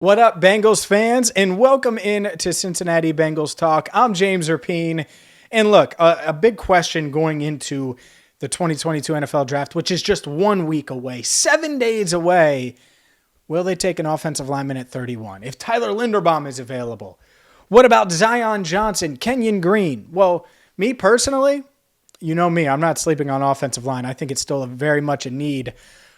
What up, Bengals fans, and welcome in to Cincinnati Bengals Talk. I'm James Rapien, and look, a big question going into the 2022 NFL Draft, which is just 1 week away, 7 days away. Will they take an offensive lineman at 31? If Tyler Linderbaum is available, what about Zion Johnson, Kenyon Green? Well, me personally, you know me, I'm not sleeping on offensive line. I think it's still very much a need.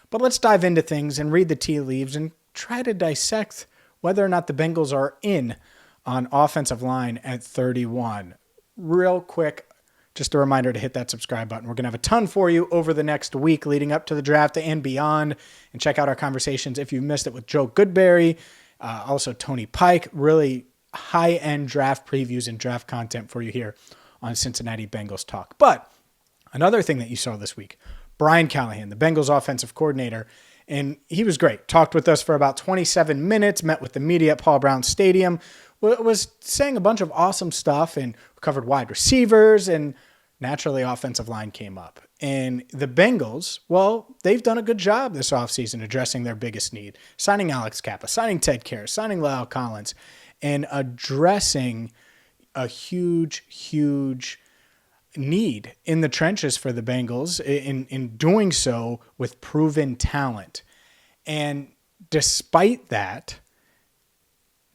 But let's dive into things and read the tea leaves and try to dissect whether or not the Bengals are in on offensive line at 31. Real quick, just a reminder to hit that subscribe button. We're going to have a ton for you over the next week leading up to the draft and beyond. And check out our conversations if you missed it with Joe Goodberry, also Tony Pike. Really high-end draft previews and draft content for you here on Cincinnati Bengals Talk. But another thing that you saw this week, Brian Callahan, the Bengals offensive coordinator, and he was great. Talked with us for about 27 minutes, met with the media at Paul Brown Stadium, was saying a bunch of awesome stuff, and covered wide receivers, and naturally offensive line came up. And the Bengals, well, they've done a good job this offseason addressing their biggest need, signing Alex Kappa, signing Ted Karras, signing Lyle Collins, and addressing a huge need in the trenches for the Bengals in doing so with proven talent. And despite that,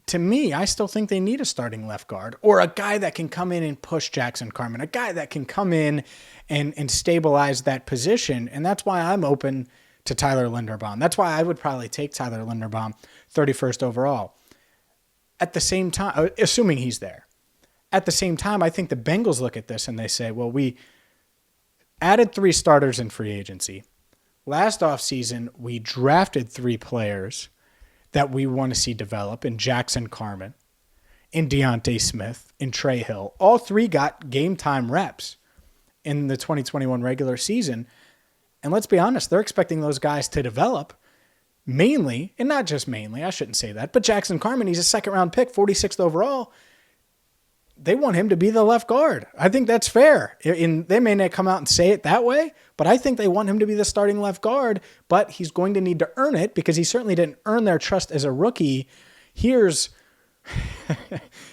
to me, I still think they need a starting left guard or a guy that can come in and push Jackson Carman, a guy that can come in and stabilize that position. And that's why I'm open to Tyler Linderbaum. That's why I would probably take Tyler Linderbaum 31st overall. At the same time, assuming he's there. At the same time, I think the Bengals look at this and they say, well, we added 3 starters in free agency. Last offseason, we drafted 3 players that we want to see develop in Jackson Carman, in Deonte Smith, in Trey Hill. All 3 got game time reps in the 2021 regular season. And let's be honest, they're expecting those guys to develop mainly, and not just mainly, I shouldn't say that, but Jackson Carman, he's a second-round pick, 46th overall. They want him to be the left guard. I think that's fair. They may not come out and say it that way, but I think they want him to be the starting left guard, but he's going to need to earn it because he certainly didn't earn their trust as a rookie. Here's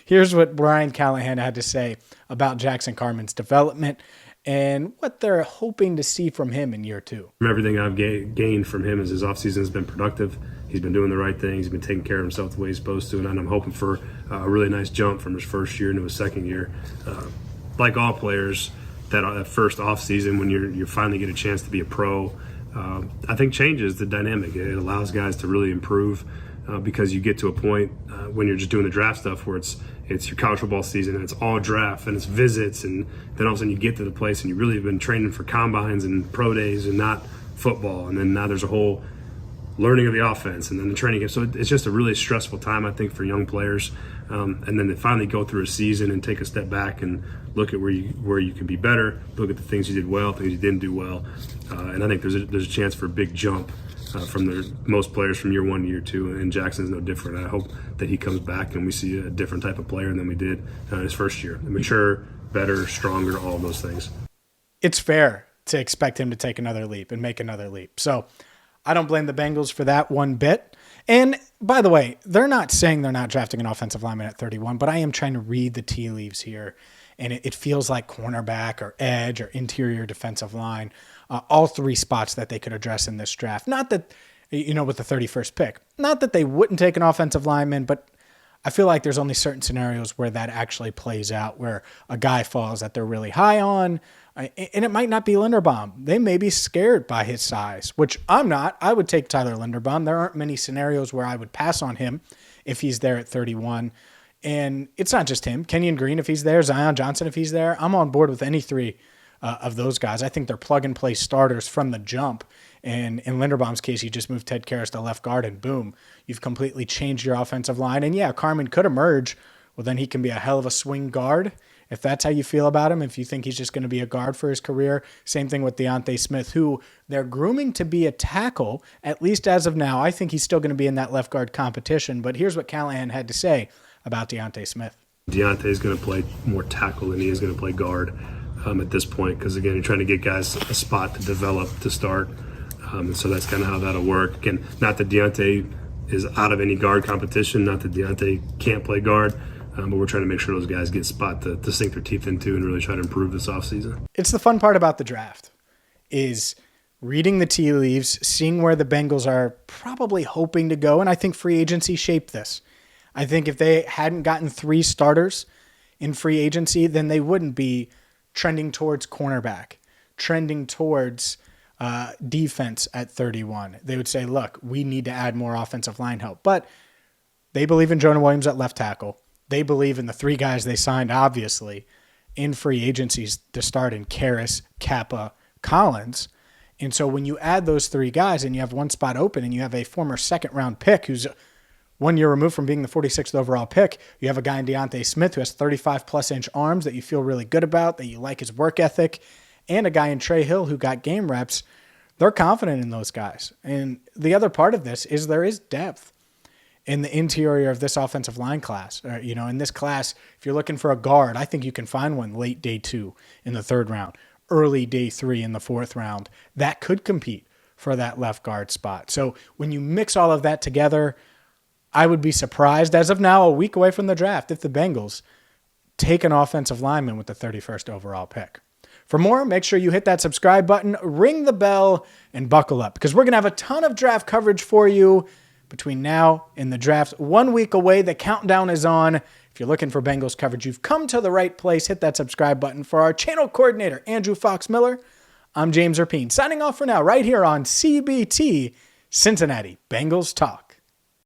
what Brian Callahan had to say about Jackson Carman's development and what they're hoping to see from him in year 2. Everything I've gained from him is his offseason has been productive. He's been doing the right things. He's been taking care of himself the way he's supposed to, and I'm hoping for a really nice jump from his first year into his second year. Like all players, that first offseason when you finally get a chance to be a pro, I think changes the dynamic. It allows guys to really improve because you get to a point when you're just doing the draft stuff where it's your college football season and it's all draft and it's visits, and then all of a sudden you get to the place and you really have been training for combines and pro days and not football, and then now there's a whole learning of the offense and then the training. So it's just a really stressful time, I think, for young players. And then they finally go through a season and take a step back and look at where you can be better, look at the things you did well, things you didn't do well. And I think there's a chance for a big jump from most players from year 1 to year 2, and Jackson's no different. I hope that he comes back and we see a different type of player than we did his first year. Mature, better, stronger, all of those things. It's fair to expect him to take another leap and make another leap. So I don't blame the Bengals for that one bit. And by the way, they're not saying they're not drafting an offensive lineman at 31, but I am trying to read the tea leaves here. And it feels like cornerback or edge or interior defensive line, all 3 spots that they could address in this draft. Not that, with the 31st pick, not that they wouldn't take an offensive lineman, but I feel like there's only certain scenarios where that actually plays out, where a guy falls that they're really high on. And it might not be Linderbaum. They may be scared by his size, which I'm not. I would take Tyler Linderbaum. There aren't many scenarios where I would pass on him if he's there at 31. And it's not just him. Kenyon Green, if he's there, Zion Johnson, if he's there, I'm on board with any 3 of those guys. I think they're plug-and-play starters from the jump. And in Linderbaum's case, you just move Ted Karras to left guard, and boom, you've completely changed your offensive line. And yeah, Carman could emerge. Well, then he can be a hell of a swing guard. If that's how you feel about him, if you think he's just going to be a guard for his career. Same thing with Deonte Smith, who they're grooming to be a tackle, at least as of now. I think he's still going to be in that left guard competition. But here's what Callahan had to say about Deonte Smith. Deonte is going to play more tackle than he is going to play guard at this point, because, again, you're trying to get guys a spot to develop to start. So that's kind of how that'll work. Again, not that Deonte is out of any guard competition. Not that Deonte can't play guard, but we're trying to make sure those guys get a spot to sink their teeth into and really try to improve this offseason. It's the fun part about the draft is reading the tea leaves, seeing where the Bengals are probably hoping to go, and I think free agency shaped this. I think if they hadn't gotten 3 starters in free agency, then they wouldn't be trending towards cornerback, trending towards defense at 31. They would say, look, we need to add more offensive line help. But they believe in Jonah Williams at left tackle. They believe in the 3 guys they signed, obviously, in free agencies to start in Karras, Kappa, Collins. And so when you add those 3 guys and you have one spot open and you have a former second-round pick who's 1 year removed from being the 46th overall pick, you have a guy in Deonte Smith who has 35-plus inch arms that you feel really good about, that you like his work ethic, and a guy in Trey Hill who got game reps. They're confident in those guys. And the other part of this is there is depth in the interior of this offensive line class. In this class, if you're looking for a guard, I think you can find one late day 2 in the 3rd round, early day 3 in the 4th round that could compete for that left guard spot. So when you mix all of that together, I would be surprised, as of now, a week away from the draft, if the Bengals take an offensive lineman with the 31st overall pick. For more, make sure you hit that subscribe button, ring the bell, and buckle up, because we're going to have a ton of draft coverage for you between now and the draft. 1 week away, the countdown is on. If you're looking for Bengals coverage, you've come to the right place. Hit that subscribe button. For our channel coordinator, Andrew Fox Miller, I'm James Rapien, signing off for now right here on CBT Cincinnati Bengals Talk.